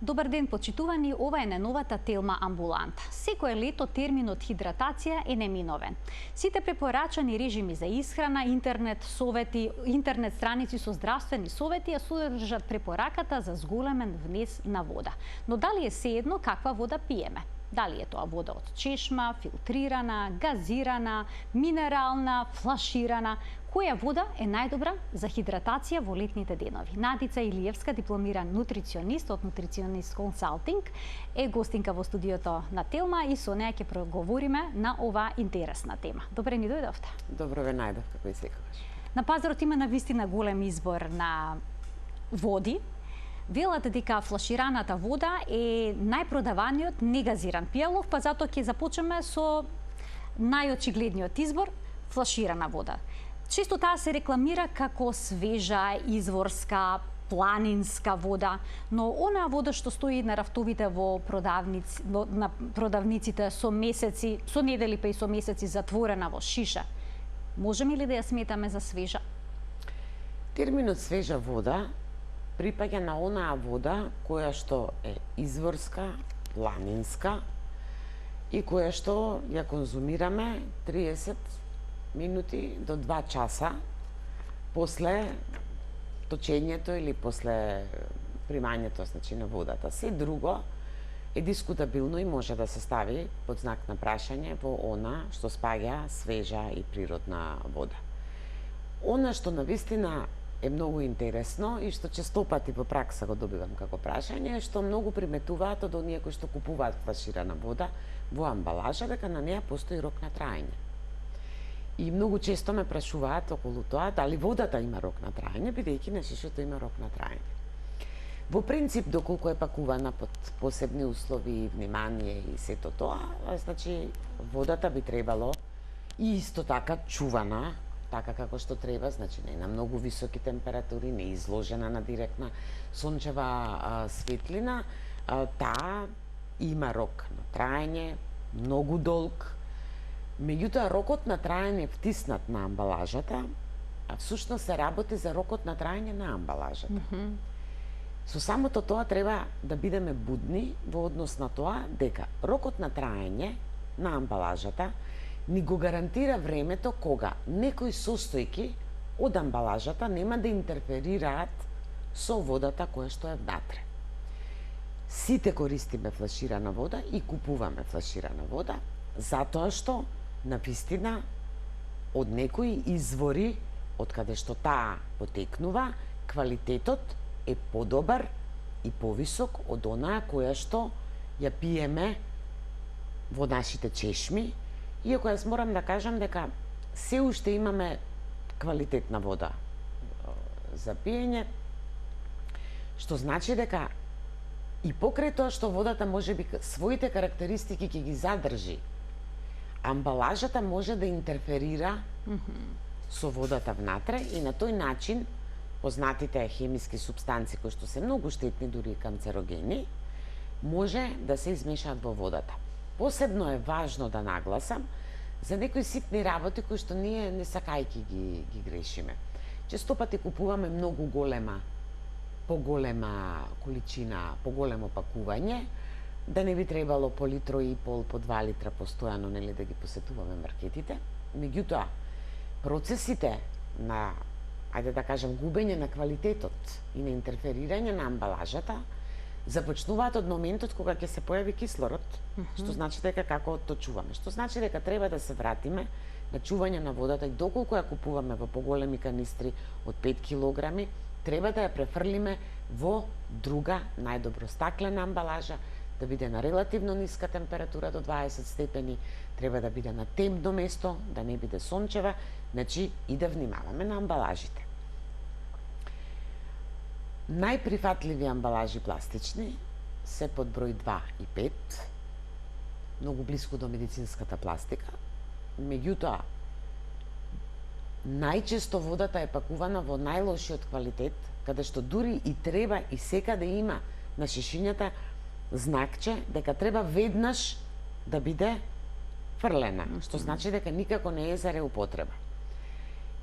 Добар ден, почитувани, ова е најновата Телма амбуланта. Секое лето терминот хидратација е неминовен. Сите препорачани режими за исхрана, интернет страници со здравствени совети ја содржат препораката за зголемен внес на вода. Но дали е сеедно каква вода пиеме? Дали е тоа вода од чешма, филтрирана, газирана, минерална, флаширана? Која вода е најдобра за хидратација во летните денови? Надица Илиевска, дипломиран нутриционист од Nutritionist Consulting, е гостинка во студиото на Телма и со неја ќе проговориме на оваа интересна тема. Добре ни дојдовте. Добро ве најдов, како и секогаш. На пазарот има навистина голем избор на води. Велат дека флашираната вода е најпродаваниот негазиран пијалок, па затоа ќе започнеме со најочигледниот избор – флаширана вода. Често таа се рекламира како свежа, изворска, планинска вода, но онаа вода што стои на рафтовите на продавниците со месеци, со недели па и со месеци затворена во шиша, можеме ли да ја сметаме за свежа? Терминот свежа вода припаѓа на онаа вода која што е изворска, планинска и која што ја конзумираме 30 минути до 2 часа после точењето или после примањето, значи, на водата. Се друго е дискутабилно и може да се стави под знак на прашање во она што спаѓа свежа и природна вода. Она што навистина е многу интересно и што честопати во пракса го добивам како прашање е што многу приметуваат од оние кои што купуваат флаширана вода во амбалажа дека на неа постои рок на траење. И многу често ме прашуваат околу тоа дали водата има рок на траење, бидејќи на шишето има рок на траење. Во принцип, доколку е пакувана под посебни услови, внимание и сето тоа, значи водата би требало и исто така чувана, така како што треба, значи не на многу високи температури, не изложена на директна сончева светлина, таа има рок на траење, многу долг. Меѓутоа, рокот на траење втиснат на амбалажата, а всушност се работи за рокот на траење на амбалажата. Со самото тоа треба да бидеме будни во однос на тоа дека рокот на траење на амбалажата ни го гарантира времето кога некои состојки од амбалажата нема да интерферираат со водата која што е внатре. Сите користиме флаширана вода и купуваме флаширана вода, затоа што навистина од некои извори од каде што таа потекнува, квалитетот е подобар и повисок од онаа која што ја пиеме во нашите чешми, иако јас морам да кажам дека се уште имаме квалитетна вода за пиење, што значи дека и покрај тоа што водата можеби своите карактеристики ќе ги задржи, амбалажата може да интерферира со водата внатре и на тој начин познатите хемиски супстанци кои што се многу штетни, дури и канцерогени, може да се измешаат во водата. Посебно е важно да нагласам за некои ситни работи кои што ние не сакајки ги грешиме. Често пати купуваме многу поголема количина, поголемо пакување, да не би требало по литро и пол, по 2 литра постојано, нели, да ги посетуваме маркетите. Меѓутоа, процесите на, ајде да кажам, губење на квалитетот и на интерферирање на амбалажата започнуваат од моментот кога ќе се појави кислород, што значи дека како то чуваме, што значи дека треба да се вратиме на чување на водата и доколку ја купуваме во поголеми канистри од 5 килограми, треба да ја префрлиме во друга, најдобро стаклена амбалажа, да биде на релативно ниска температура до 20 степени, треба да биде на темно место, да не биде сончева, значи и да внимаваме на амбалажите. Најприфатливи амбалажи пластични се под број 2 и 5, многу блиску до медицинската пластика. Меѓутоа, најчесто водата е пакувана во најлошиот квалитет, каде што дури и треба и секаде има на шишињата знакче дека треба веднаш да биде фрлена, што значи дека никако не е за реупотреба.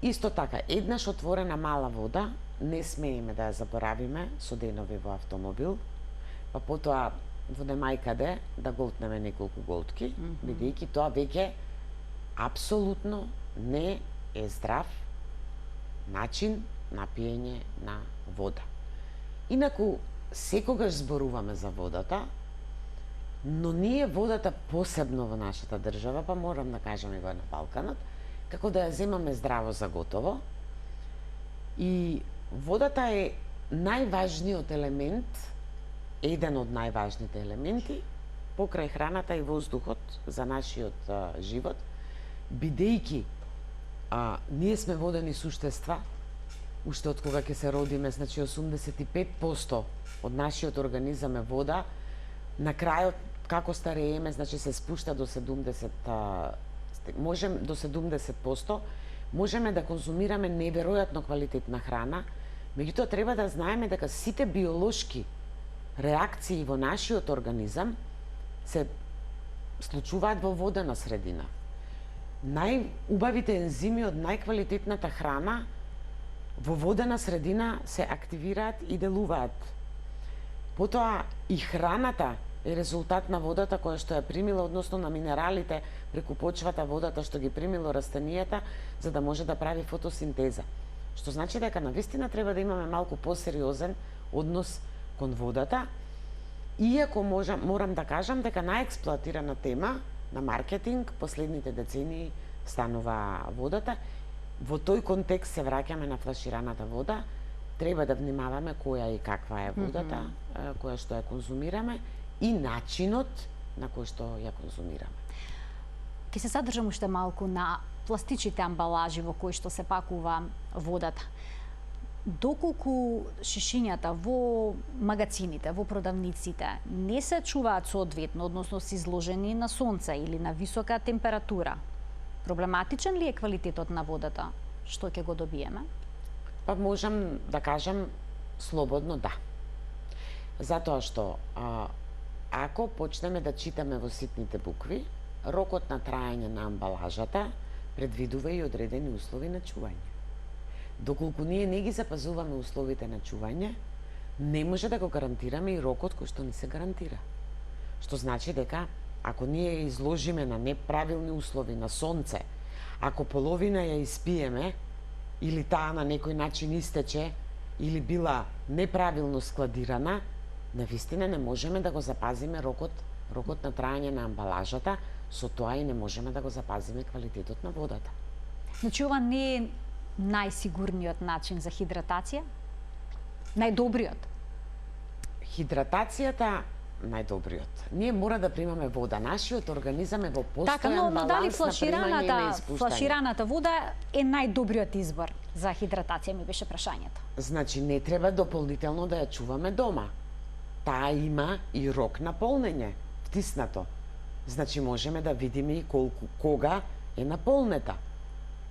Исто така, еднаш отворена мала вода, не смееме да ја заборавиме со денови во автомобил, па потоа во немајкаде да голтнеме неколку голтки, бидејќи тоа веќе апсолутно не е здрав начин на пиење на вода. Инаку, секогаш зборуваме за водата, но ние водата посебно во нашата држава, па морам да кажам и го на Балканот, како да ја земаме здраво за готово. И водата е најважниот елемент, еден од најважните елементи, покрај храната и воздухот за нашиот живот, бидејќи ние сме водени суштества, уште од кога ќе се родиме, значи 85% од нашиот организам е вода, на крајот, како старееме, значи се спушта до 70%, до 70%, можеме да конзумираме неверојатно квалитетна храна, меѓутоа треба да знаеме дека сите биолошки реакции во нашиот организам се случуваат во водена средина. Најубавите ензими од најквалитетната храна во водена средина се активираат и делуваат. Потоа и храната е резултат на водата која што ја примила, односно на минералите преку почвата, водата што ги примило растенијата, за да може да прави фотосинтеза. Што значи дека навистина треба да имаме малку посериозен однос кон водата, иако морам да кажам дека најексплоатирана тема на маркетинг последните децении станува водата. Во тој контекст се враќаме на флашираната вода. Треба да внимаваме која и каква е водата, која што ја конзумираме и начинот на кој што ја конзумираме. Ке се задржам уште малку на пластичните амбалажи во кои што се пакува водата. Доколку шишињата во магацините, во продавниците не се чуваат соодветно, односно се изложени на сонце или на висока температура, проблематичен ли е квалитетот на водата што ќе го добиеме? Па можам да кажам слободно да. Затоа што ако почнеме да читаме во ситните букви, рокот на траење на амбалажата предвидува и одредени услови на чување. Доколку ние не ги запазуваме условите на чување, не може да го гарантираме и рокот кој што ни се гарантира. Што значи дека ако ние ја изложиме на неправилни услови на сонце, ако половина ја испиеме или таа на некој начин истече или била неправилно складирана, навистина не можеме да го запазиме рокот на траење на амбалажата, со тоа и не можеме да го запазиме квалитетот на водата. Значи ова не е најсигурниот начин за хидратација? Најдобриот? Хидратацијата најдобриот. Ние мора да примаме вода. Нашиот организам е во постојан така, но дали баланс на примање и на испуштање. флашираната вода е најдобриот избор за хидратација, ми беше прашањето. Значи не треба дополнително да ја чуваме дома. Таа има и рок на полнење, втиснато. Значи можеме да видиме и кога е наполнета.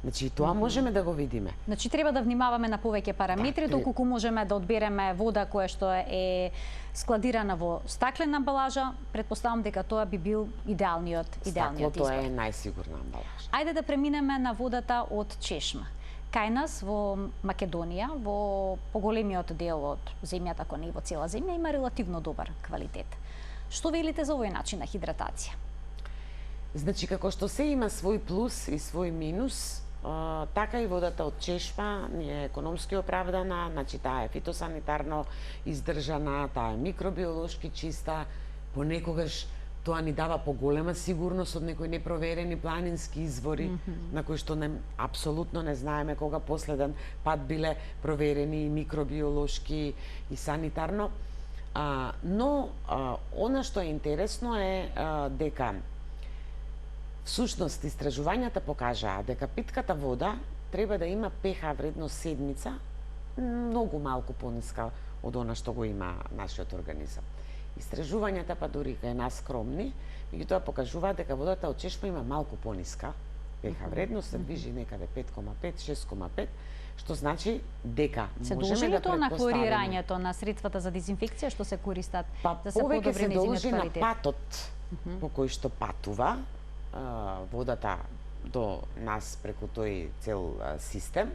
Значи и тоа можеме да го видиме. Значи треба да внимаваме на повеќе параметри, доколку можеме да одбереме вода која што е складирана во стаклена амбалажа, претпоставам дека тоа би бил идеалниот избор. Стаклото е најсигурна амбалажа. Ајде да преминеме на водата од чешма. Кај нас во Македонија, во поголемиот дел од земјата, ако не и во цела земја, има релативно добар квалитет. Што велите за овој начин на хидратација? Значи, како што се има свој плюс и свој минус, така и водата од чешма ни е економски оправдана, значи таа е фитосанитарно издржана, таа е микробиолошки чиста, понекогаш тоа ни дава поголема сигурност од некои непроверени планински извори, на кои што апсолутно не знаеме кога последен пат биле проверени и микробиолошки и санитарно. Но она што е интересно е дека всушност истражувањата покажаа дека питката вода треба да има pH вредност седмица многу малку пониска од она што го има нашиот организам. Истражувањата, па дури кај нас скромни, меѓутоа покажуваат дека водата од чешма има малку пониска pH вредност, се движи некаде 5,5, 6,5, што значи дека Се можеме должи ли да тоа на претпоставиме. хлорирањето на средствата за дезинфекција што се користат Па да се повеќе подобри се нејзиниот должи на квалитет? патот по кој што патува водата до нас преку тој цел систем.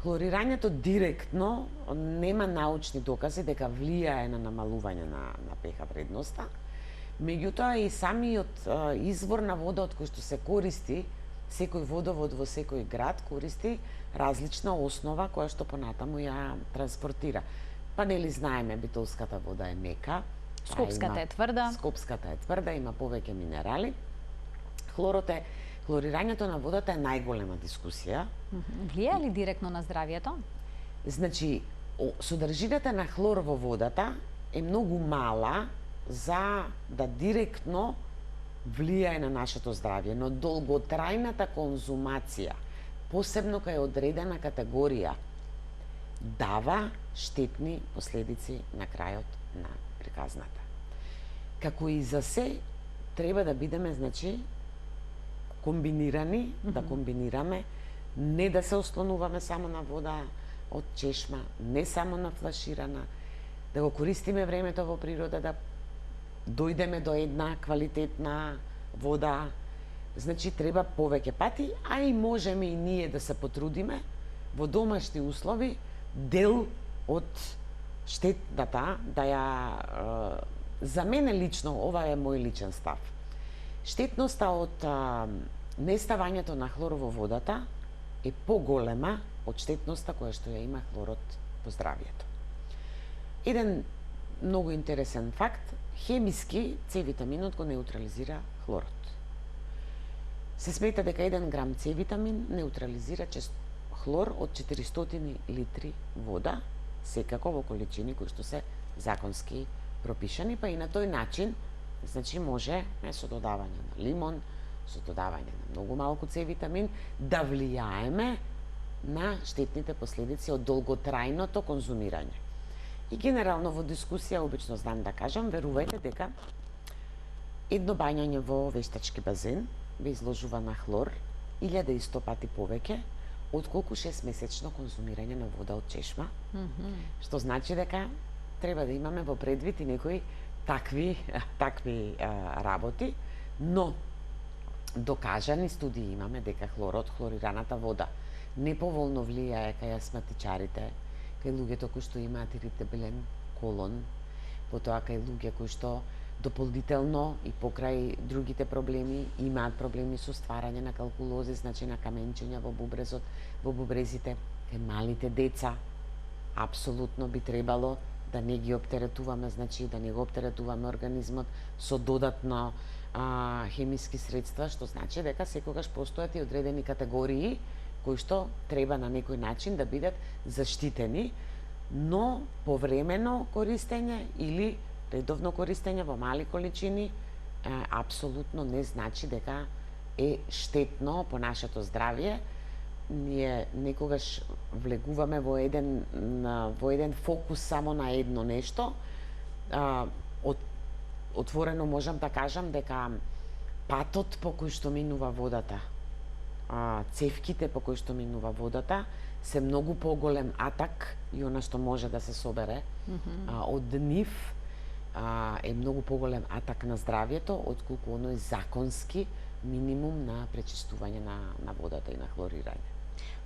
Хлорирањето директно нема научни докази дека влијае на намалување на pH вредноста. Меѓутоа и самиот извор на вода од кој што се користи, секој водовод во секој град користи различна основа која што понатаму ја транспортира. Па нели знаеме битолската вода е мека, Скопската е тврда. Скопската е тврда, има повеќе минерали. Хлорирањето на водата е најголема дискусија. Влијае ли директно на здравјето? Значи, содржината на хлор во водата е многу мала за да директно влијае на нашето здравје, но долготрајната конзумација, посебно кај одредена категорија, дава штетни последици на крајот на приказната. Како и за се, треба да бидеме, значи, комбинирани, да комбинираме, не да се ослонуваме само на вода од чешма, не само на флаширана, да го користиме времето во природа, да дојдеме до една квалитетна вода. Значи, треба повеќе пати, а и можеме и ние да се потрудиме во домашни услови дел од штетната да ја за мене лично, ова е мој личен став. Штетноста од неставањето на хлор во водата е поголема од штетноста која што ја има хлорот по здравјето. Еден многу интересен факт, хемиски С-витаминот го неутрализира хлорот. Се смета дека 1 грам С-витамин неутрализира хлор од 400 литри вода, секако во количини кои што се законски пропишани, па и на тој начин, значи може со додавање на лимон, со додавање на многу малку С-витамин, да влијаеме на штетните последици од долготрајното конзумирање. И генерално во дискусија обично знам да кажам, верувајте дека едно бањање во вештачки базен ве изложува на хлор 1100 пати повеќе отколку 6-месечно конзумирање на вода од чешма, што значи дека треба да имаме во предвид и некои такви работи, но докажани студии имаме дека хлорот, хлорираната вода неповолно влијае кај астматичарите, кај луѓето кои што имаат иритабилен колон, потоа кај луѓе кои што дополнително и покрај другите проблеми имаат проблеми со стварање на калкулози, значи на каменчења во бубрезот, во бубрезите, кај малите деца. Апсолутно би требало да не ги оптеретуваме, значи да не го оптеретуваме организмот со додатно хемиски средства, што значи дека секогаш постојат и одредени категории кои што треба на некој начин да бидат заштитени, но повремено користење или редовно користење во мали количини апсолутно не значи дека е штетно по нашето здравје. Ние некогаш влегуваме во еден фокус само на едно нешто. Отворено можам да кажам дека патот по кој што минува водата, цевките по кои што минува водата, се многу поголем атак и она што може да се собере од нив е многу поголем атак на здравјето отколку оној законски минимум на пречистување на водата и на хлорирање.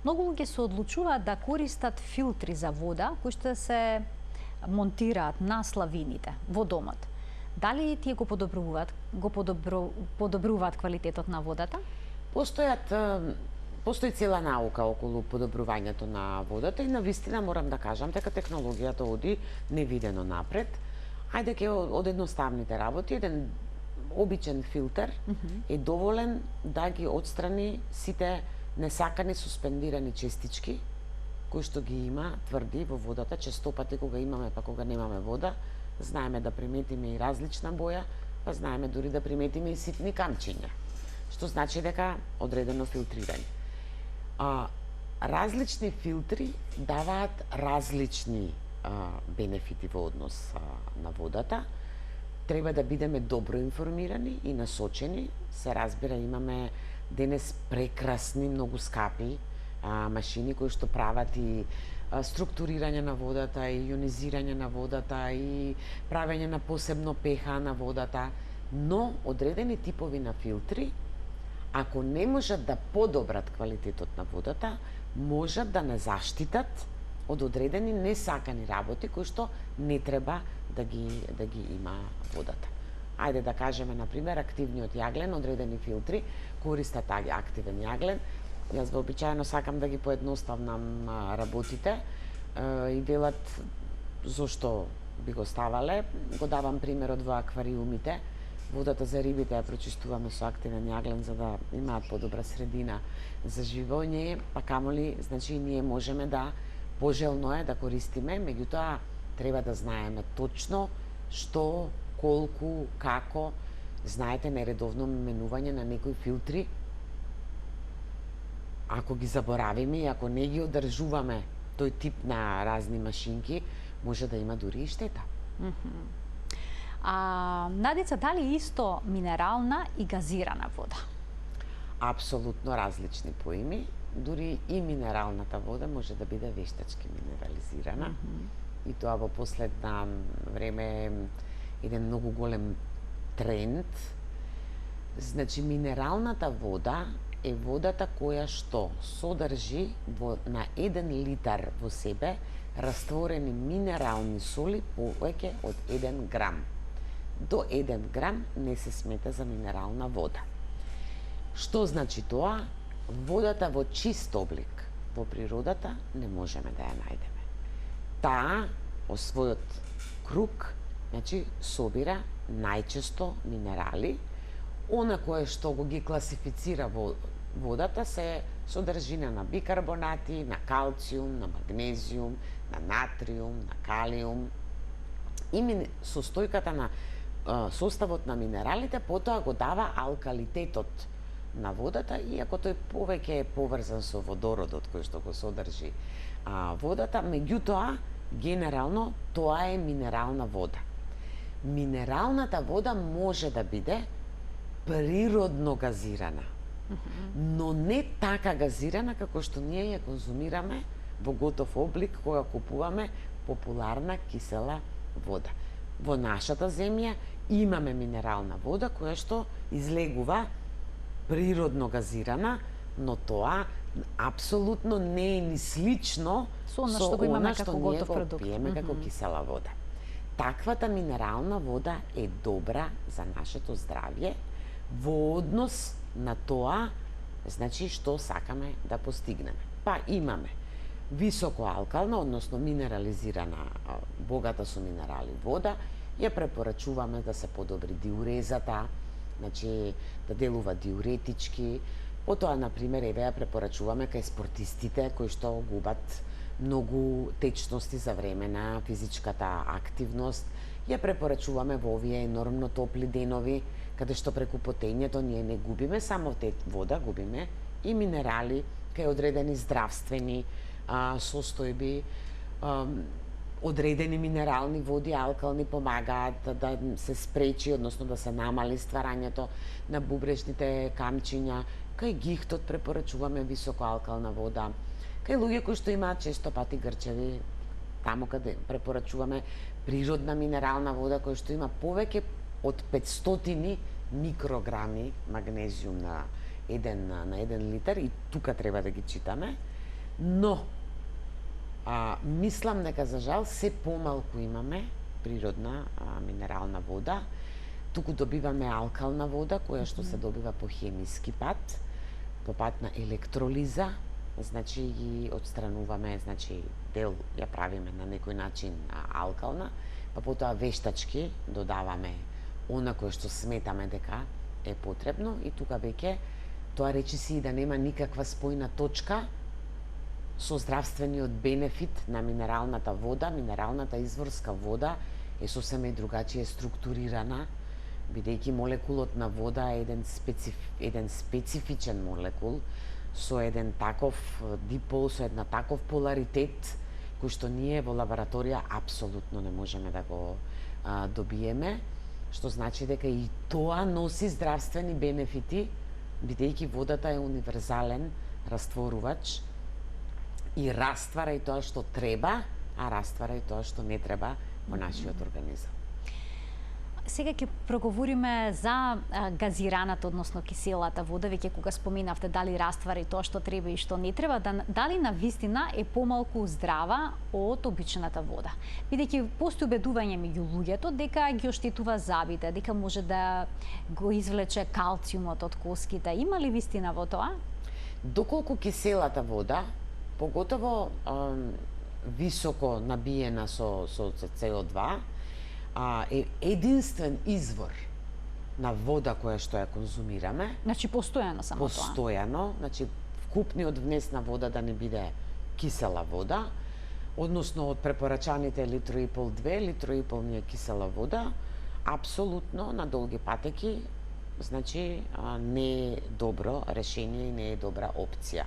Многу луѓе се одлучуваат да користат филтри за вода кои што се монтираат на славините во домот. Дали тие го подобруваат квалитетот на водата? Постои цела наука околу подобрувањето на водата и навистина морам да кажам дека технологијата оди невидено напред. Ајде ке од едноставните работи, еден обичен филтер е доволен да ги отстрани сите несакани суспендирани честички кои што ги има тврди во водата. Често пати кога имаме па кога немаме вода, знаеме да приметиме и различна боја, па знаеме дури да приметиме и ситни камчиња, што значи дека одредено филтрирање. Различни филтри даваат различни бенефити во однос на водата. Треба да бидеме добро информирани и насочени. Се разбира, имаме денес прекрасни, многу скапи машини кои што прават и структурирање на водата, и ионизирање на водата, и правење на посебно pH на водата, но одредени типови на филтри, ако не можат да подобрат квалитетот на водата, можат да не заштитат од одредени несакани работи кои што не треба да ги има водата. Ајде да кажеме, например, активниот јаглен, одредени филтри користат активен јаглен. Јас вообичаено сакам да ги поедноставнам работите и велат зошто би го ставале. Го давам примерот во аквариумите. Водата за рибите ја прочистуваме со активен јаглен за да имаат подобра средина за живење, па камоли, значи ние можеме да пожелно е да користиме, меѓутоа треба да знаеме точно што, колку, како. Знаете, нередовно менување на некои филтри, ако ги заборавиме и ако не ги одржуваме тој тип на разни машинки, може да има дури и штета. Надица, дали исто минерална и газирана вода? Апсолутно различни поими. Дури и минералната вода може да биде вештачки минерализирана. И тоа во последна време е еден многу голем тренд. Значи, минералната вода е водата која што содржи на 1 литар во себе растворени минерални соли повеќе од 1 грам. До 1 грам не се смета за минерална вода. Што значи тоа? Водата во чист облик во природата не можеме да ја најдеме. Таа, во својот круг, значи, собира најчесто минерали. Она кое што го ги класифицира во водата се содржина на бикарбонати, на калциум, на магнезиум, на натриум, на калиум. И состојката на составот на минералите потоа го дава алкалитетот на водата, иако тој повеќе е поврзан со водородот кој што го содржи водата, меѓутоа генерално тоа е минерална вода. Минералната вода може да биде природно газирана, но не така газирана како што ние ја конзумираме во готов облик кога купуваме популарна кисела вода. Во нашата земја имаме минерална вода која што излегува природно газирана, но тоа апсолутно не е ни слично со она што го имаме како готов ние продукт. го пиеме како кисела вода. Таквата минерална вода е добра за нашето здравје во однос на тоа, значи, што сакаме да постигнеме. Па имаме високо алкална, односно минерализирана, богата со минерали вода, ја препорачуваме да се подобри диурезата, значи да делува диуретички. Потоа, например, еве ја препорачуваме кај спортистите кои што губат многу течности за време на физичката активност. Ја препорачуваме во овие енормно топли денови, каде што преку потењето ние не губиме само вода, губиме и минерали, кај одредени здравствени состојби, одредени минерални води, алкални, помагаат да се спречи, односно да се намали стварањето на бубрежните камчиња. Кај гихтот препорачуваме високо алкална вода. Кај луѓе кои што имаат често пати грчеви, таму каде препорачуваме природна минерална вода која што има повеќе од 500 микрограми магнезиум на 1 литар, и тука треба да ги читаме. Но мислам дека за жал се помалку имаме природна минерална вода. Туку добиваме алкална вода која што се добива по хемиски пат, по пат на електролиза, значи ги отстрануваме, значи дел ја правиме на некој начин алкална, па потоа вештачки додаваме она кое што сметаме дека е потребно, и тука веќе тоа речиси и да нема никаква спојна точка со здравствениот бенефит на минералната вода. Минералната изворска вода е сосеме другачие структурирана, бидејќи молекулот на вода е еден специфичен молекул со еден таков дипол, со една таков поларитет кој што ние во лабораторија апсолутно не можеме да го добиеме, што значи дека и тоа носи здравствени бенефити, бидејќи водата е универзален растворувач и раствара и тоа што треба, а раствара и тоа што не треба во нашиот организам. Сега ќе проговориме за газираната, односно киселата вода, веќе кога споменавте дали раствара и тоа што треба и што не треба, дали на вистина е помалку здрава од обичната вода. Бидејќи постои убедување меѓу луѓето дека ги оштетува забите, дека може да го извлече калциумот од коските. Има ли вистина во тоа? Доколку киселата вода, поготово високо набиена со CO2, е единствен извор на вода која што ја конзумираме. Значи постојано само тоа? Постојано, значи вкупниот внес на вода да не биде кисела вода, односно од препорачаните литро и пол 2, литро и пол не е кисела вода, апсолутно на долги патеки, значи не е добро решение и не е добра опција.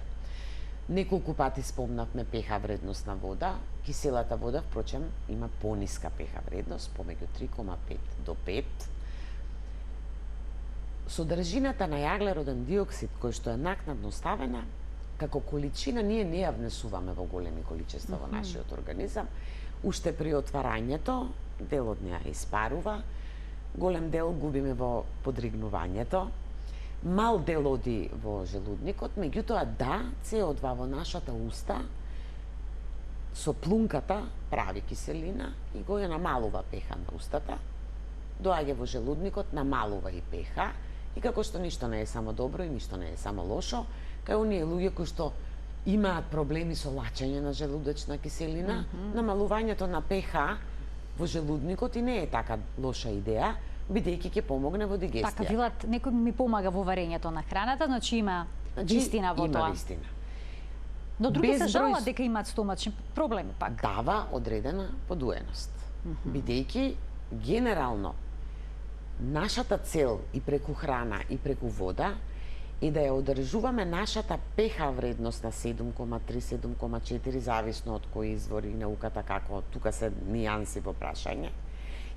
Неколку пати спомнавме pH вредност на вода. Киселата вода, впрочем, има пониска pH вредност, помеѓу 3,5 до 5. Содржината на јаглероден диоксид, кој што е накнадно ставена, како количина ние не ја внесуваме во големи количества во нашиот организам. Уште при отварањето, дел од неа испарува, голем дел губиме во подригнувањето, мал дел оди во желудникот, меѓутоа да, CO2 во нашата уста со плунката прави киселина и го ја намалува pH на устата, доаѓа во желудникот, намалува и pH, и како што ништо не е само добро и ништо не е само лошо, кај оние луѓе кои што имаат проблеми со лачење на желудочна киселина, намалувањето на pH во желудникот и не е така лоша идеја, бидејќи ќе помогне во дигестија. Така, велат, некој ми помага во варењето на храната, значи има вистина во тоа. Има вистина. Но други се жалат дека имаат стомачни проблеми пак. Дава одредена подуеност. Бидејќи генерално нашата цел и преку храна и преку вода е да ја одржуваме нашата pH вредност на 7,3, 7,4, зависно од кој извор и науката како, тука се нијанси во прашање.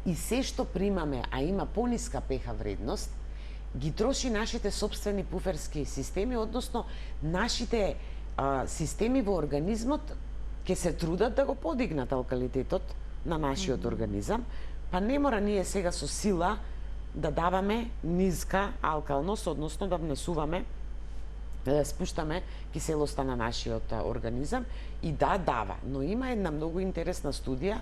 И се што примаме, а има пониска pH вредност, ги троши нашите собствени пуферски системи, односно нашите системи во организмот ќе се трудат да го подигнат алкалитетот на нашиот организам, па не мора ние сега со сила да даваме низка алкалност, односно да внесуваме, да спуштаме киселоста на нашиот организам и да дава. Но има една многу интересна студија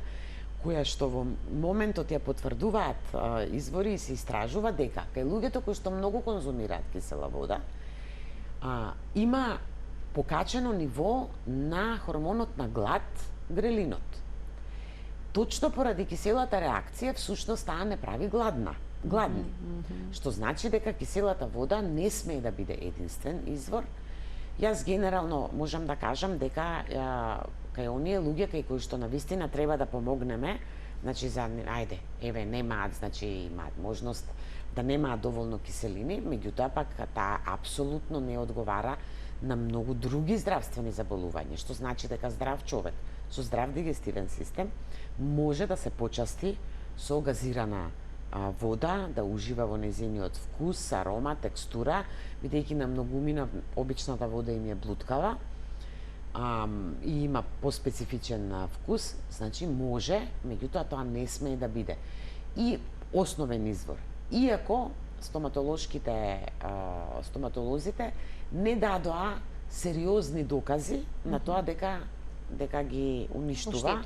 која што во моментот ја потврдуваат извори и се истражува дека кај луѓето кои што многу конзумираат кисела вода, има покачено ниво на хормонот на глад, грелинот. Точно поради киселата реакција, всушност таа не прави гладни. Што значи дека киселата вода не смее да биде единствен извор. Јас генерално можам да кажам дека кај оние луѓе кај кои што навистина треба да помогнеме, значи за немаат, значи имаат можност да немаат доволно киселини, меѓутоа пак таа апсолутно не одговара на многу други здравствени заболувања, што значи дека здрав човек со здрав дигестивен систем може да се почасти со газирана вода, да ужива во нејзиниот вкус, арома, текстура, бидејќи на многумина обичната вода им е блуткава и има поспецифичен вкус, значи може, меѓутоа тоа не смее да биде. И основен извор. Иако стоматолозите не дадоа сериозни докази на тоа дека ги уништува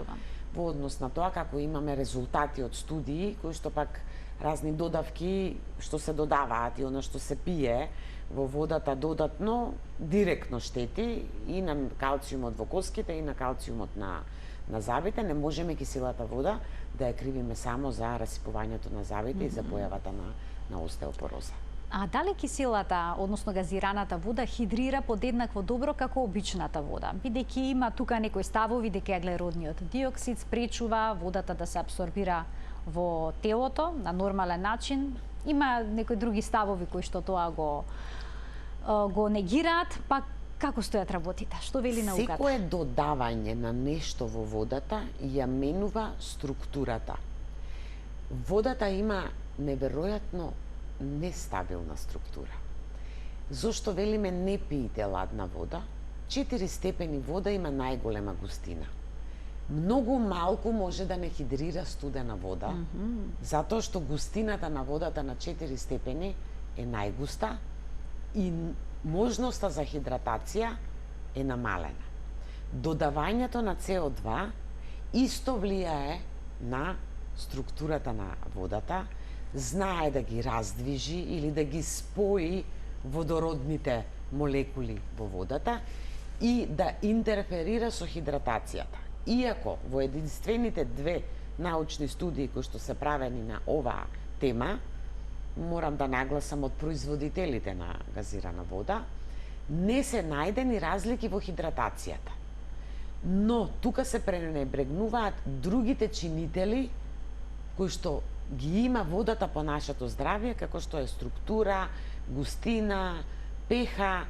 во однос на тоа како имаме резултати од студии кои што пак разни додавки што се додаваат и она што се пие во водата додатно директно штети и на калциумот во коските и на калциумот на забите. Не можеме киселата вода да ја кривиме само за расипувањето на забите и за појавата на остеопороза. А дали киселата, односно газираната вода хидрира подеднакво добро како обичната вода? Бидејќи има тука некои ставови дека јаглеродниот диоксид спречува водата да се апсорбира во телото на нормален начин. Има некои други ставови кои што тоа го негираат, па како стојат работите? Што вели науката? Секое додавање на нешто во водата ја менува структурата. Водата има неверојатно нестабилна структура. Зошто велиме не пиете ладна вода? 4 степени вода има најголема густина. Многу малку може да не хидрира студена вода, затоа што густината на водата на 4 степени е најгуста и можноста за хидратација е намалена. Додавањето на CO2 исто влијае на структурата на водата, знае да ги раздвижи или да ги спои водородните молекули во водата и да интерферира со хидратацијата. Иако во единствените 2 научни студии кои што се правени на оваа тема, морам да нагласам од производителите на газирана вода, не се најдени разлики во хидратацијата. Но тука се пренебрегнуваат другите чинители кои што ги има водата по нашето здравје, како што е структура, густина, pH.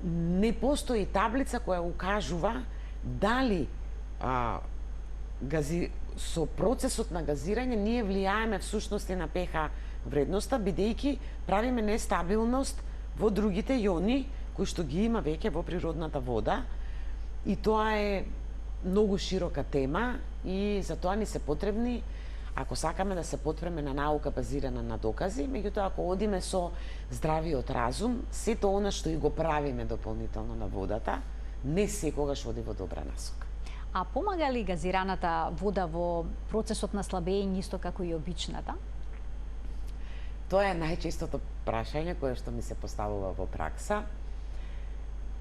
Не постои таблица која укажува дали со процесот на газирање ние влијаеме всушност на pH вредноста, бидејќи правиме нестабилност во другите јони кои што ги има веќе во природната вода. И тоа е многу широка тема и за тоа ни се потребни, ако сакаме да се потвреме на наука базирана на докази, меѓутоа ако одиме со здравиот разум, сето она што и го правиме дополнително на водата, не секогаш оди во добра насока. А помага ли газираната вода во процесот на слабење исто како и обичната? Тоа е најчестото прашање кое што ми се поставува во пракса.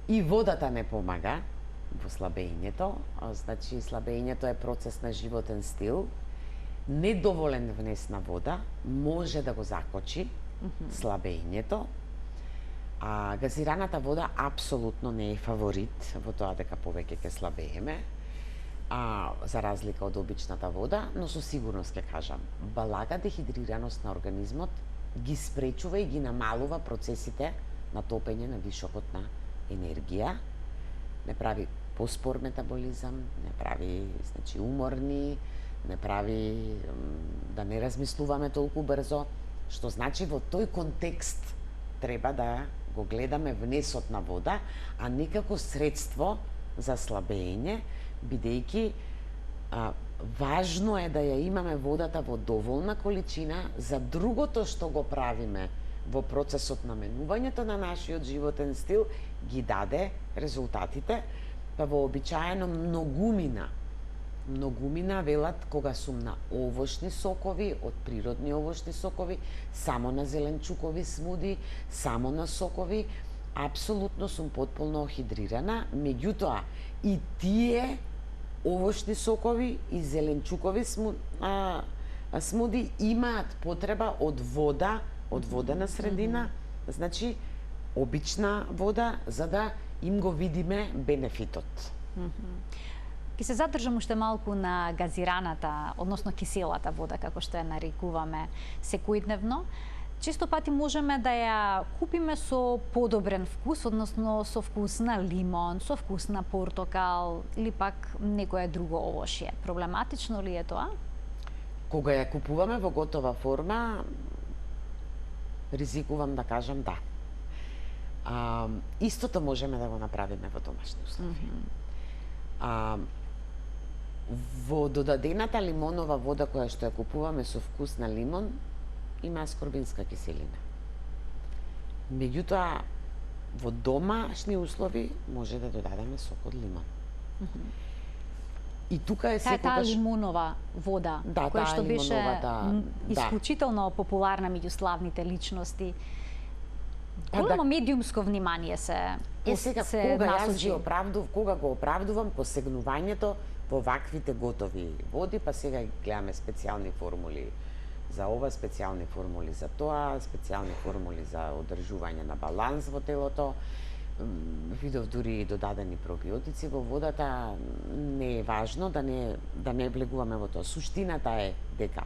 И водата не помага во слабењето, значи слабењето е процес на животен стил. Недоволен внес на вода може да го закочи слабењето. А газираната вода апсолутно не е фаворит во тоа дека повеќе ќе слабееме, за разлика од обичната вода, но со сигурност ќе кажам, блага дехидрираност на организмот ги спречува и ги намалува процесите на топење на вишокот на енергија, не прави поспор метаболизам, не прави уморни, не прави да не размислуваме толку брзо, што значи во тој контекст треба да го гледаме внесот на вода, а не како средство за слабење, бидејќи важно е да ја имаме водата во доволна количина за другото што го правиме во процесот на менувањето на нашиот животен стил, ги даде резултатите, па вообичаено многумина велат кога сум на овошни сокови, од природни овошни сокови, само на зеленчукови смуди, само на сокови, апсолутно сум потполно охидрирана, меѓутоа и тие овошни сокови и зеленчукови смуди имаат потреба од вода, од водена средина, значи обична вода, за да им го видиме бенефитот. Ке се задржам уште малку на газираната, односно киселата вода, како што ја нарекуваме секојдневно. Често пати можеме да ја купиме со подобрен вкус, односно со вкус на лимон, со вкус на портокал или пак некое друго овошје. Проблематично ли е тоа? Кога ја купуваме во готова форма, ризикувам да кажам да. Истото можеме да го направиме во домашни услови. Во додадената лимонова вода која што ја купуваме со вкус на лимон, има аскорбинска киселина. Меѓутоа, во домашни услови може да додадеме сок од лимон. И тука е секогаш... Таа лимонова вода, која што беше исклучително популарна меѓу славните личности. Големо медиумско внимание се насочи. Кога го оправдувам посегнувањето во ваквите готови води, па сега гледаме специјални формули за ова, специјални формули за тоа, специјални формули за одржување на баланс во телото. Видов дури и додадени пробиотици во водата. Не е важно да не влегуваме во тоа. Суштината е дека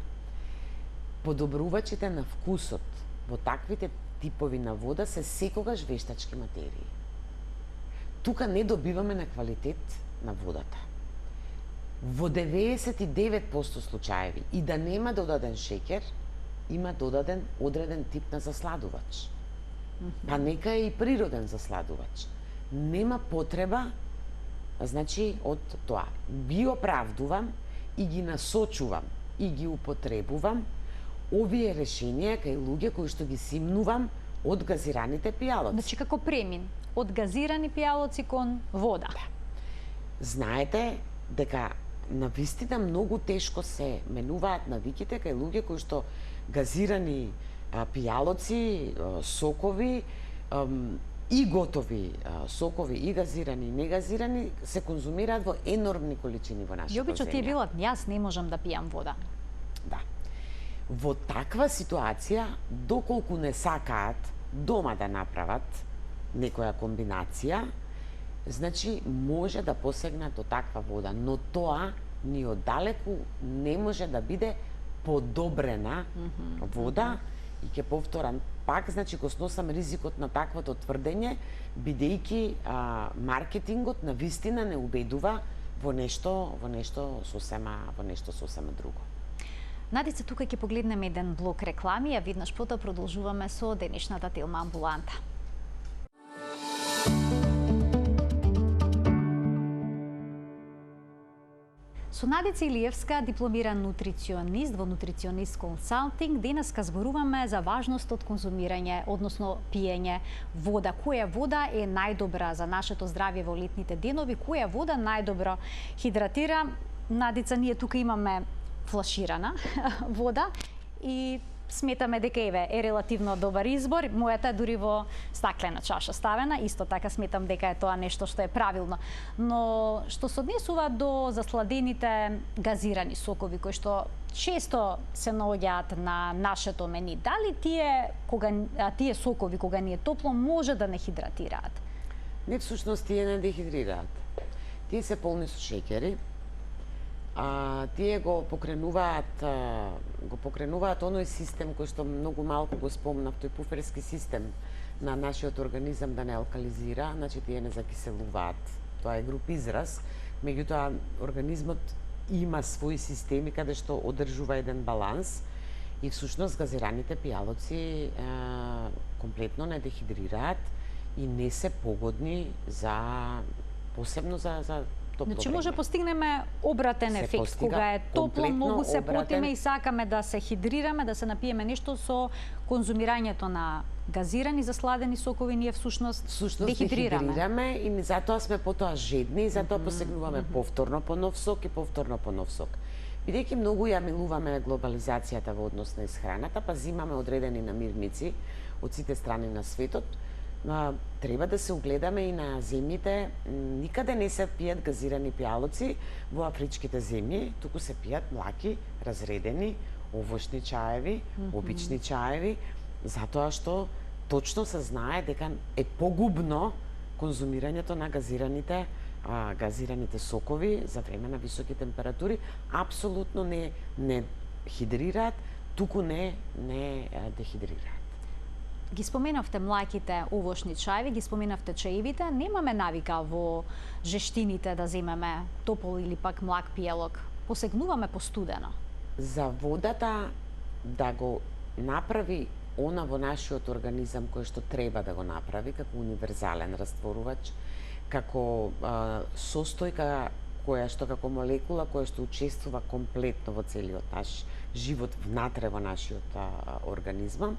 подобрувачите на вкусот во таквите типови на вода се секогаш вештачки материи. Тука не добиваме на квалитет на водата. Во 99% случаеви и да нема додаден шеќер, има додаден одреден тип на засладувач. Па нека е и природен засладувач. нема потреба, значи, од тоа. Ги оправдувам и ги насочувам и ги употребувам овие решенија кај луѓе кои што ги симнувам од газираните пијалоци. Значи како премин од газирани пијалоци кон вода. Знаете дека навистина многу тешко се менуваат навиките кај луѓе кои што газирани пијалоци, сокови и готови сокови и газирани и негазирани се конзумираат во енормни количини во нашата земја. Јобично ти е билат, јас не можам да пијам вода. Да. Во таква ситуација, доколку не сакаат дома да направат некоја комбинација, значи може да посегнат до таква вода, но тоа ни оддалеку не може да биде подобрена вода. И ќе повторам пак, значи го сносам ризикот на таквото тврдење, бидејќи маркетингот на вистина не убедува во нешто сосема друго. Надица, тука ќе погледнеме еден блок реклами, а виднаш потоа продолжуваме со денешната Телма амбуланта. Со Надица Илиевска, дипломиран нутриционист во Nutritionist Consulting, денеска зборуваме за важност од конзумирање, односно пиење вода. Која вода е најдобра за нашето здравје во летните денови, која вода најдобро хидратира. Надица, ние тука имаме флаширана вода и сметаме дека е релативно добар избор. Мојата е дури во стаклена чаша ставена, исто така сметам дека е тоа нешто што е правилно. Но што се однесува до засладените газирани сокови кои што често се наоѓаат на нашето мени, дали тие сокови кога ни е топло може да не хидратираат? Не, всушност тие не дехидрираат. Тие се полни со шеќери. Тие го покренуваат оној систем кој што многу малку го спомнав, тој пуферски систем на нашиот организам да не алкализира, значи тие не закиселуваат. Тоа е груб израз, меѓутоа организмот има свои системи каде што одржува еден баланс и всушност газираните пијалоци комплетно не дехидрираат и не се погодни посебно за Значи може постигнеме обратен ефект, кога е топло, многу се потиме и сакаме да се хидрираме, да се напиеме нешто со конзумирањето на газирани, засладени сокови, ние всушност дехидрираме. И затоа сме потоа жедни и затоа посегнуваме повторно по нов сок и повторно по нов сок. Бидејќи многу ја милуваме глобализацијата во однос на исхраната, па зимаме одредени намирници од сите страни на светот, треба да се угледаме и на земјите. Никаде не се пијат газирани пијалоци во афричките земји, туку се пијат млаки, разредени, овошни чаеви, обични чаеви, затоа што точно се знае дека е погубно конзумирањето на газираните сокови за време на високи температури. Апсолутно не хидрираат, туку не дехидрираат. Ги споменавте млаките овошни чаеви, ги споменавте чаевите. Немаме навика во жештините да земеме топол или пак млак пијалок. Посегнуваме по студено. За водата да го направи она во нашиот организам кој што треба да го направи како универзален растворувач, како состојка која што како молекула која што учествува комплетно во целиот наш живот внатре во нашиот организам,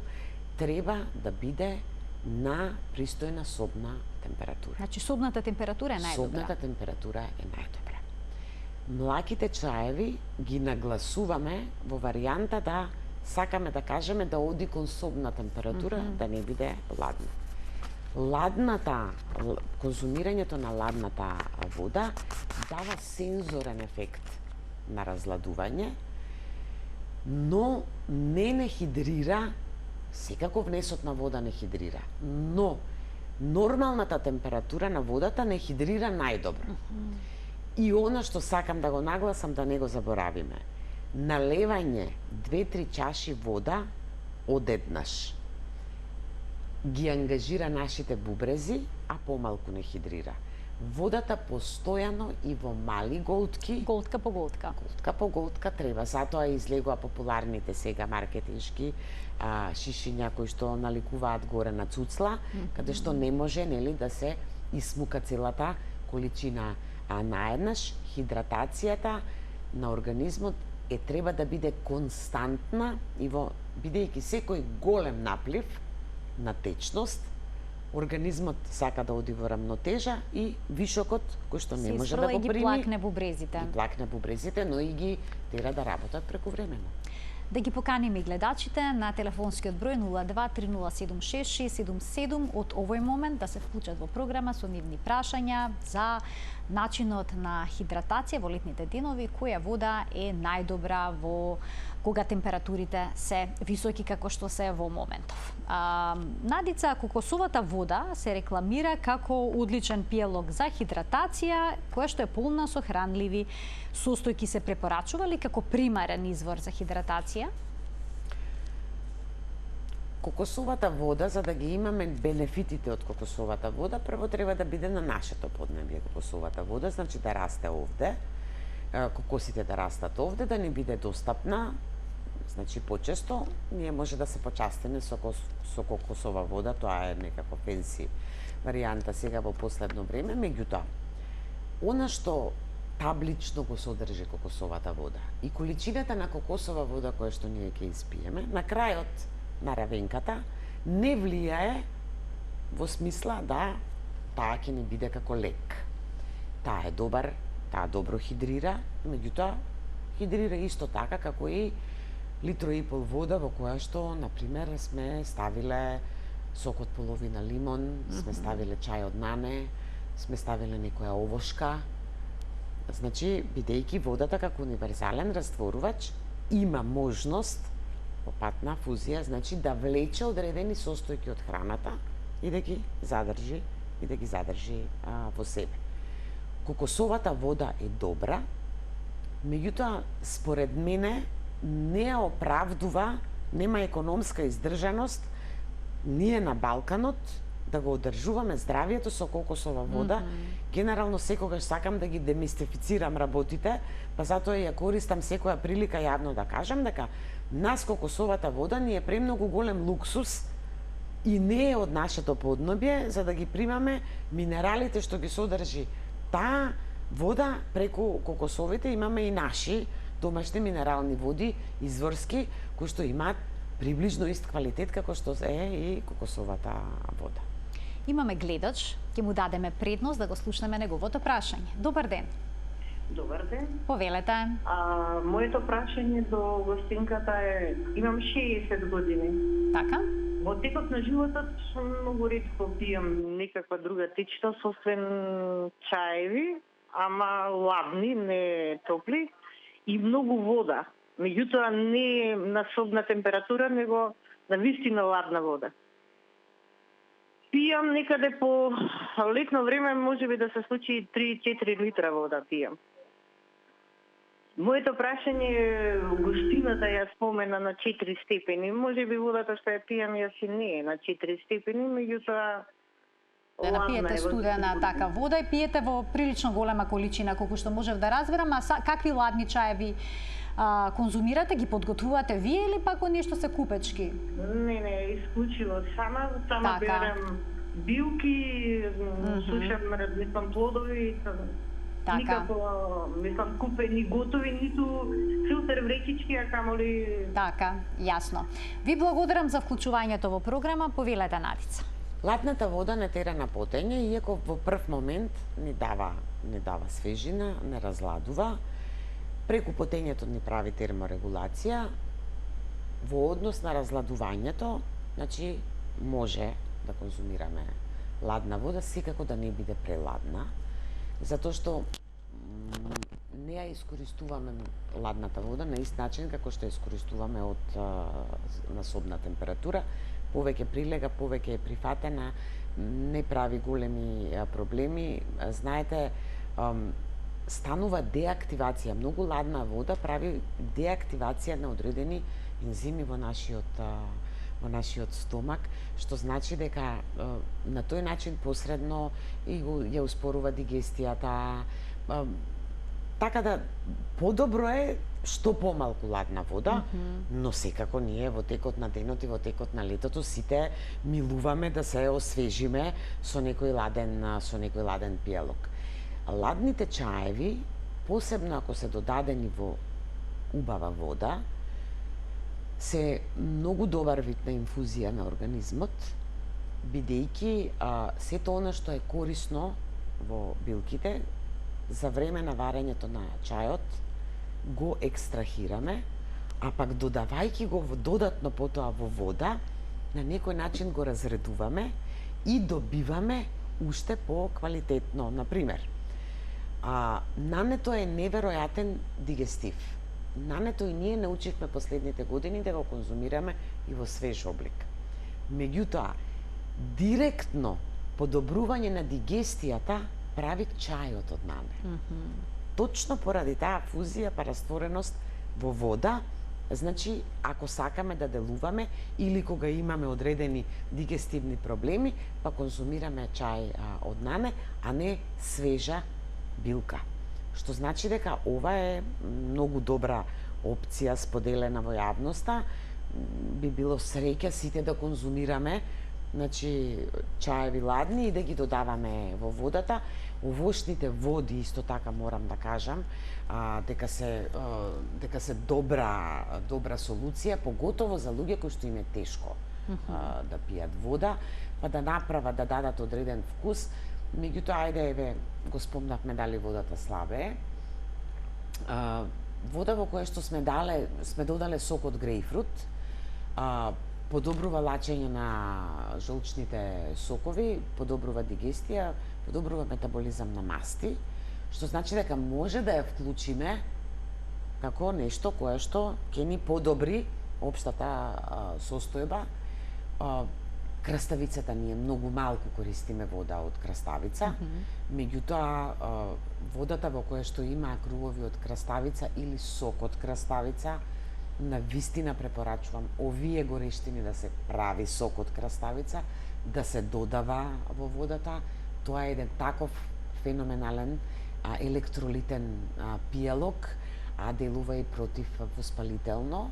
треба да биде на пристојна собна температура. Значи собната температура е најдобра. Собната температура е најдобра. Млаките чаеви ги нагласуваме во варијанта да сакаме да кажеме да оди кон собна температура, да не биде ладна. Конзумирањето на ладната вода дава сензорен ефект на разладување, но не хидрира. Секако внесот на вода не хидрира, но нормалната температура на водата не хидрира најдобро. И она што сакам да го нагласам, да не го заборавиме. Налевање 2-3 чаши вода одеднаш ги ангажира нашите бубрези, а помалку не хидрира. Водата постојано и во мали голтки, голтка по голтка треба. Затоа излегува популарните сега маркетиншки шишиња кои што наликуваат горе на цуцла, каде што не може да се исмука целата количина, а наеднаш хидратацијата на организмот треба да биде константна и бидејќи секој голем наплив на течност, организмот сака да оди во рамнотежа и вишокот кој што не може да го прими, ги плакне бубрезите. Ги плакне бубрезите, но и ги тера да работат прековремено. Да ги поканим и гледачите на телефонскиот број 0230666677 од овој момент да се вклучат во програма со нивни прашања за начинот на хидратација во летните денови, која вода е најдобра во кога температурите се високи како што се во моментов. Надица, кокосовата вода се рекламира како одличен пијалок за хидратација, која што е полна со хранливи состојки. Се препорачува ли како примарен извор за хидратација? Кокосовата вода, за да ги имаме бенефитите од кокосовата вода, прво треба да биде на нашето поднебје кокосовата вода, значи да расте овде, кокосите да растат овде, да не биде достапна, значи почесто, ние може да се почастиме со кокосова вода, тоа е некако фенси варијанта сега во последно време, меѓутоа, она што таблично го содржи кокосовата вода и количината на кокосова вода која што ние ќе испиеме, на крајот на равенката не влијае во смисла да таа ќе ни биде како лек. Таа е добар, таа добро хидрира, меѓутоа хидрира исто така како и литро и пол вода во која што, например, сме ставиле сок од половина лимон, сме ставиле чај од нане, сме ставиле некоја овошка. Значи, бидејќи водата како универзален растворувач има можност по пат на фузија, значи да влече одредени состојки од храната и да ги задржи во себе. Кокосовата вода е добра, меѓутоа според мене не ја оправдува, нема економска издржаност ние на Балканот да го одржуваме здравието со кокосова вода. Генерално секогаш сакам да ги демистифицирам работите, па затоа ја користам секоја прилика јавно да кажам дека нас кокосовата вода ни е премногу голем луксус и не е од нашето поднебје за да ги примаме минералите што ги содржи таа вода. Преку кокосовите имаме и наши домашни минерални води, изворски, кои што имаат приближно ист квалитет како што е и кокосовата вода. Имаме гледач, ќе му дадеме предност да го слушнеме неговото прашање. Добар ден. Добар ден. Повелете. Моето прашање до гостинката е, имам 60 години. Така? Во текот на животот многу ретко пијам некаква друга течност, освен чаеви, ама ладни, не топли, и многу вода. Меѓутоа не на собна температура, него на вистина ладна вода. Пијам некаде по летно време, можеби да се случи 3-4 литра вода пијам. Моето прашање е, гостината ја спомена на 4 степени. Можеби водата што ја пијам јас и не е на 4 степени, меѓутоа да напиете студена така вода и пиете во прилично голема количина, колку што можев да разберам, а какви ладни чаеви конзумирате, ги подготвувате вие или пак нешто се купечки? Не, исклучиво сама така. Берам билки, сушам, размислам плодови, така. Никако, мислам, купени готови, ниту филтер вречички, а камоли... Така, јасно. Ви благодарам за вклучувањето во програма, повелете Надица. Ладната вода не тера на потење, иако во прв момент не дава свежина, не разладува. Преку потењето ни прави терморегулација. Во однос на разладувањето, значи може да конзумираме ладна вода, секако да не биде преладна, затоа што не ја искористуваме ладната вода на ист начин како што ја искористуваме од насобна температура. Повеќе прилега, повеќе е прифатена, не прави големи проблеми. Знаете, станува деактивација. Многу ладна вода прави деактивација на одредени ензими во нашиот стомак, што значи дека на тој начин посредно и ја успорува дигестијата. така да подобро е што помалку ладна вода, но секако ние во текот на денот и во текот на летото сите милуваме да се освежиме со некој ладен пијалок. Ладните чаеви, посебно ако се додадени во убава вода, се многу добар вид на инфузија на организмот, бидејќи сето она што е корисно во билките за време на варењето на чајот го екстрахираме, а пак додавајќи го додатно потоа во вода, на некој начин го разредуваме и добиваме уште по-квалитетно. Например, нането е неверојатен дигестив. Нането и ние научивме последните години да го конзумираме и во свеж облик. Меѓутоа, директно подобрување на дигестијата прави чајот од нане. Точно поради таа фузија па раствореност во вода, значи, ако сакаме да делуваме или кога имаме одредени дигестивни проблеми, па конзумираме чај од нане, а не свежа билка. Што значи дека ова е многу добра опција споделена во јавноста. Би било среќа сите да конзумираме, значи, чаеви ладни и да ги додаваме во водата. Овошните води, исто така морам да кажам, дека се добра солуција, поготово за луѓе кои што им е тешко да пијат вода, па да направат, да дадат одреден вкус. Меѓутоа, ајде, еве, го спомнавме дали водата слабе. Вода во која што сме додале сок од грејпфрут, подобрува лачење на жолчните сокови, подобрува дигестија, подобрува метаболизам на масти, што значи дека може да ја вклучиме како нешто кое што ќе ни подобри општата состојба. Краставицата ние многу малку користиме вода од краставица, меѓутоа водата во која што има крувови од краставица или сок од краставица, на вистина препорачувам овие горештини да се прави сок од краставица, да се додава во водата. Тоа е еден таков феноменален електролитен пијалок, делува и противвоспалително,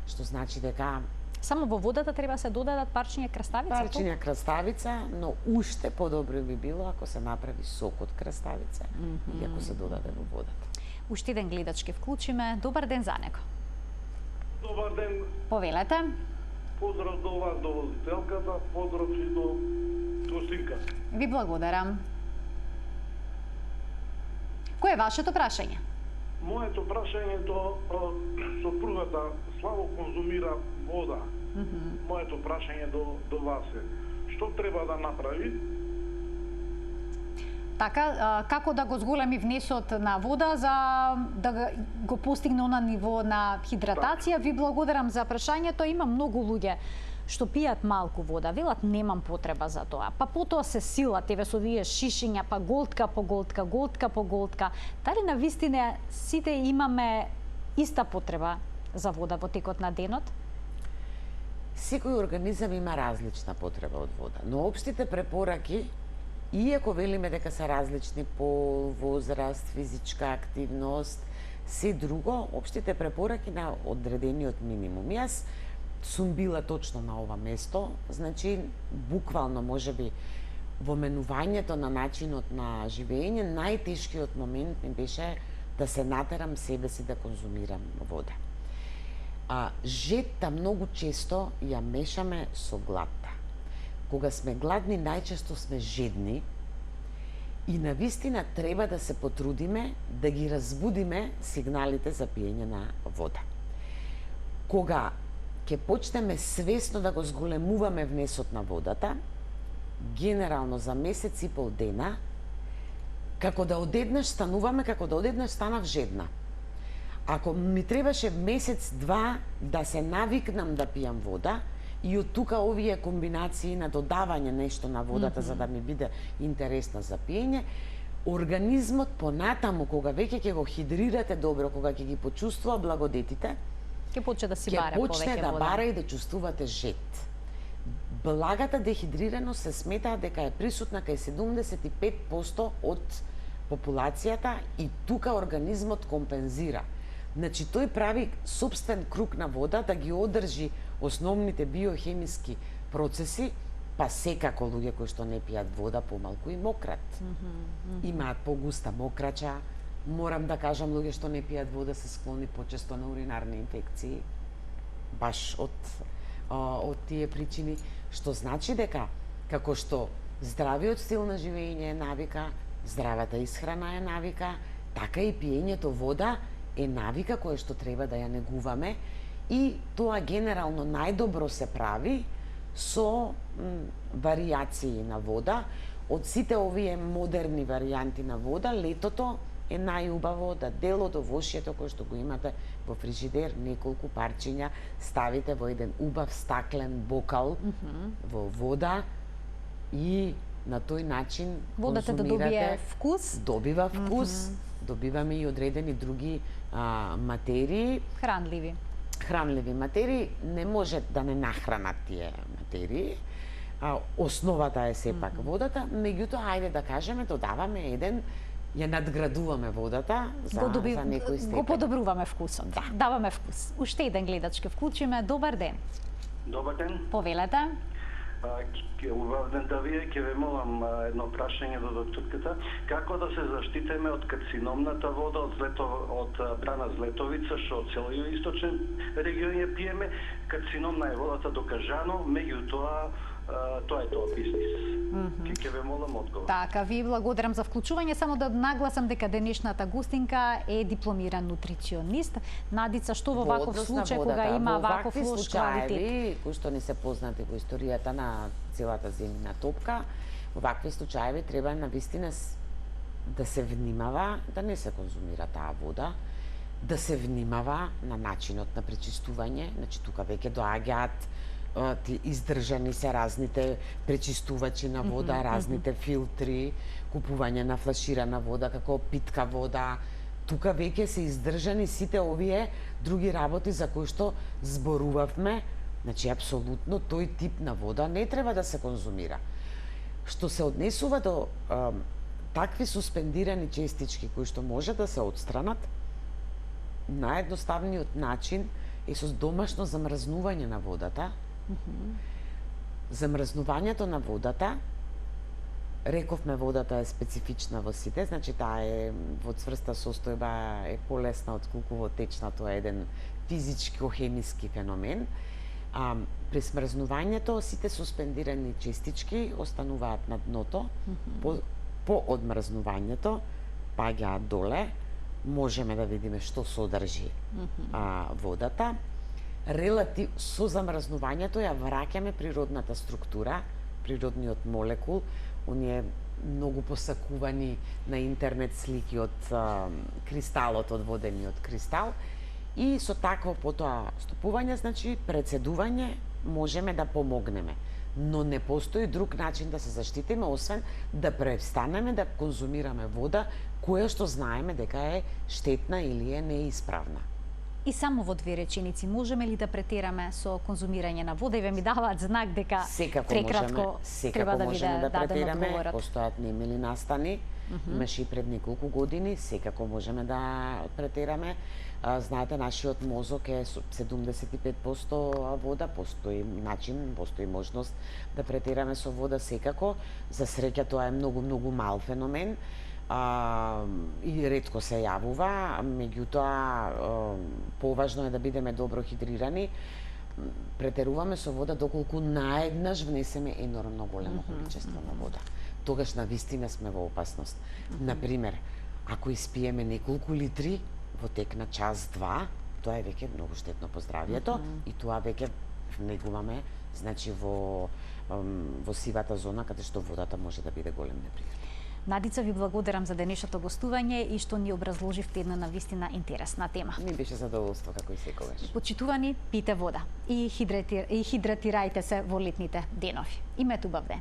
што значи дека само во водата треба се додадат парчиња краставица? Парчиња краставица, но уште подобро би било ако се направи сок од краставица и ако се додаде во водата. Уште еден гледач ке вклучиме. Добар ден за него. Добар ден. Повелете. Поздрав до вас, до возителката, поздрав и до гостинка. Ви благодарам. Кој е вашето прашање? Моето прашање до сопругата слабо конзумира вода. Моето прашање до вас е: што треба да направи? Така, како да го зголеми внесот на вода за да го постигне на ниво на хидратација? Ви благодарам за прашањето. Има многу луѓе што пијат малку вода, велат немам потреба за тоа. Па потоа се силат, еве со овие шишиња, па голтка по голтка, голтка по голтка. Дали на вистина сите имаме иста потреба за вода во текот на денот? Секој организам има различна потреба од вода, но општите препораки, иако велиме дека се различни пол, возраст, физичка активност, се друго, општите препораки на одредениот минимум. Јас сум била точно на ова место, значи буквално можеби во менувањето на начинот на живење, најтешкиот момент ми беше да се натерам себе си да конзумирам вода. Жетта многу често ја мешаме со гладта. Кога сме гладни, најчесто сме жедни и навистина треба да се потрудиме да ги разбудиме сигналите за пиење на вода. Кога ќе почнеме свесно да го зголемуваме внесот на водата, генерално за месец и пол дена, како да одеднаш стануваме, како да одеднаш станав жедна. Ако ми требаше месец-два да се навикнам да пијам вода, и од тука овие комбинации на додавање нешто на водата за да ми биде интересна за пиење, организмот понатаму, кога веќе ќе го хидрирате добро, кога ќе ги почувствува благодетите, ќе почне да си бара повеќе вода. Ќе почне да бара и да чувствувате жед. Благата дехидрираност се смета дека е присутна кај 75% од популацијата и тука организмот компензира. Значи, тој прави собствен круг на вода да ги одржи основните биохемиски процеси, па секако луѓе кои што не пијат вода помалку и мократ. Имаат погуста мокрача. Морам да кажам, луѓе што не пијат вода се склони почесто на уринарни инфекции, баш од тие причини, што значи дека како што здравиот стил на живење е навика, здравата исхрана е навика, така и пиењето вода е навика која што треба да ја негуваме и тоа генерално најдобро се прави со варијации на вода. Од сите овие модерни варијанти на вода, летото е најубаво да дел од овошјето кој што го имате во фрижидер, неколку парчиња, ставите во еден убав стаклен бокал во вода и на тој начин водата да добие вкус. Добива вкус, добиваме и одредени други материи. Хранливи материи не може да не нахранат тие материи. Основата е сепак водата, меѓутоа ајде да кажеме додаваме ја надградуваме водата за некој степен. Го подобруваме вкусот. Да. Даваме вкус. Уште еден гледач ке вклучиме. Добар ден. Добар ден. Повелете. Убавден да вие, ќе ве молам едно прашање до докторката. Како да се заштитиме од карциномната вода од Брана Злетовица, што од целиот источен регион ја пиеме? Карциномна е водата докажано, меѓутоа тоа е тоа бизнис. Ќе ве молам одговор. Така, ви благодарам за вклучување. Само да нагласам дека денешната гостинка е дипломиран нутриционист. Надица, што во ваков случај кога има ваков лош квалитет? Кои што не се познати во историјата на целата земјина топка, во вакви случаи треба навистина да се внимава да не се конзумира таа вода, да се внимава на начинот на пречистување. Значи тука веќе доаѓаат издржани се разните пречистувачи на вода, разните филтри, купување на флаширана вода како питка вода. Тука веќе се издржани сите овие други работи за кои што зборувавме. Значи, апсолутно тој тип на вода не треба да се конзумира. Што се однесува до такви суспендирани честички кои што може да се отстранат, наједноставниот начин е со домашно замрзнување на водата. Замрзнувањето на водата, рековме водата е специфична во сите, значи таа е во цврста состојба е полесна отколку во течна, тоа е еден физичко-хемиски феномен. При смрзнувањето сите суспендирани честички остануваат на дното, по одмрзнувањето паѓаат доле, можеме да видиме што содржи водата. Со замрзнувањето ја враќаме природната структура, природниот молекул, оние многу посакувани на интернет слики од кристалот, од водениот кристал, и со такво потоа стопување, значи председување, можеме да помогнеме. Но не постои друг начин да се заштитиме, освен да престанеме да конзумираме вода која што знаеме дека е штетна или е неисправна. И само во две реченици, можеме ли да претераме со конзумирање на вода? И ве ми даваат знак дека прекратко треба да ви дадем одговорот. Постојат немили настани, имаше и пред неколку години, секако можеме да претераме. Знаете, нашиот мозок е 75% вода, постои начин, постои можност да претераме со вода секако. За среќа тоа е многу мал феномен. И ретко се јавува, меѓутоа поважно е да бидеме добро хидрирани. Претеруваме со вода доколку наеднаш внесеме енормно големо количество на вода. Тогаш навистина сме во опасност. Например, ако испиеме неколку литри во тек на час-два, тоа е веќе многу штетно по здравјето и тоа веќе внегуваме, значи во сивата зона каде што водата може да биде голем непријател. Надица, ви благодарам за денешното гостување и што ни образложивте една навистина интересна тема. Ми беше задоволство, како и секогаш. Почитувани, пите вода и хидратирајте се во летните денови. Имете убав ден.